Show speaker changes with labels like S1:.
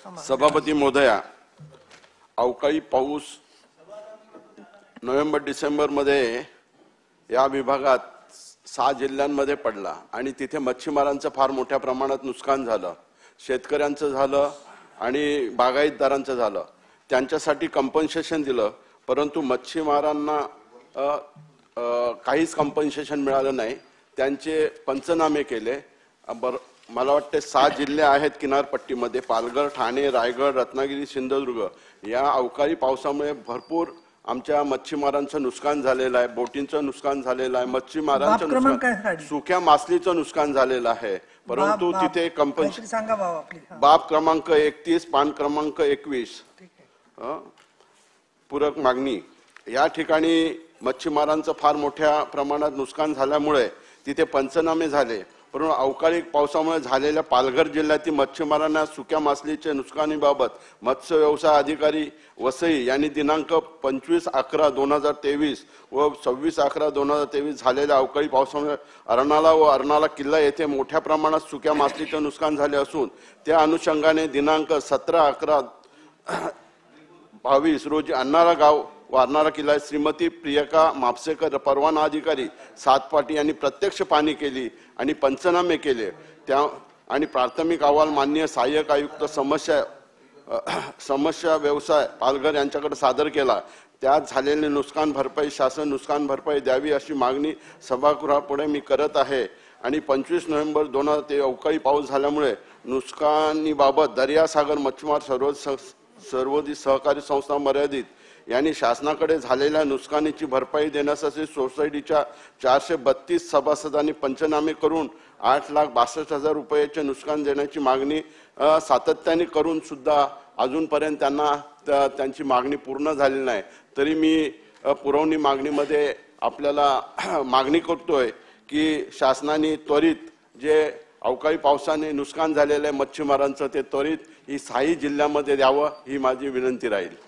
S1: सभापती महोदया, अवकाळी पाऊस नोव्हेंबर डिसेंबर मध्ये या विभागात 6 जिल्ह्यांमध्ये पडला आणि तिथे मच्छीमारांचं फार मोठ्या प्रमाणात नुकसान झालं, शेतकऱ्यांचं झालं आणि बागायतदारांचं झालं। त्यांच्यासाठी कंपन्सेशन दिलं, परंतु मच्छीमारांना काहीच कंपन्सेशन मिळालं नाही। त्यांचे पंचनामे केले। मला वाटते 6 जिल्हे आहेत किनारपट्टीमध्ये, पालघर, ठाणे, रायगड, रत्नागिरी, सिंधुदुर्ग। या अवकाळी पावसामुळे भरपूर आमच्या मच्छीमारांचं नुकसान झालेलं आहे, बोटींचं नुकसान झालेलं आहे, मच्छीमारांचं नुकसान, सुक्या मासलीचं नुकसान झालेलं आहे। परंतु तिथे बाब क्रमांक 31, पान क्रमांक 21 पूरक मागणी या ठिकाणी मच्छीमारांचं फार मोठ्या प्रमाणात नुकसान झाल्यामुळे तिथे पंचनामे झाले। परंतु अवकाळी पावसामुळे झालेल्या पालघर जिल्ह्यातील मच्छीमारांना सुक्या मासलीच्या नुकसानीबाबत मत्स्य व्यवसाय अधिकारी वसई यांनी दिनांक 25/11/2023 व 26/11/2023 झालेल्या अवकाळी पावसामुळे अर्नाळा व अर्नाळा किल्ला येथे मोठ्या प्रमाणात सुक्या मासलीचे नुकसान झाले असून त्या अनुषंगाने दिनांक 17/11/22 रोजी अर्नाळा गाव व अर्नाळा किल्ला श्रीमती प्रियका मापसेकर परवाना अधिकारी सातपाटी यांनी प्रत्यक्ष पाहणी केली आणि पंचनामे केले। त्या आणि प्राथमिक अहवाल माननीय सहाय्यक आयुक्त समस्या व्यवसाय पालघर यांच्याकडे सादर केला। त्यात झालेले नुकसान भरपाई शासन नुकसान भरपाई द्यावी अशी मागणी सभागृहापुढे मी करत आहे। आणि 25 नोव्हेंबर 2023 अवकाळी पाऊस झाल्यामुळे नुकसानीबाबत दर्यासागर मच्छीमार सर्वोदय सहकारी संस्था मर्यादित यांनी शासनाकडे झालेल्या नुकसानीची भरपाई देण्यासाठी सोसायटीच्या 432 सभासदांनी पंचनामे करून 8,62,000 रुपयाचे नुकसान देण्याची मागणी सातत्याने करून सुद्धा अजूनपर्यंत त्यांची मागणी पूर्ण झालेली नाही। तरी मी पुरवणी मागणीमध्ये आपल्याला मागणी करतोय की शासनाने त्वरित जे अवकाळी पावसाने नुकसान झालेले मच्छीमारांचं ते त्वरित ही 6 जिल्ह्यामध्ये द्यावं, ही माझी विनंती राहील।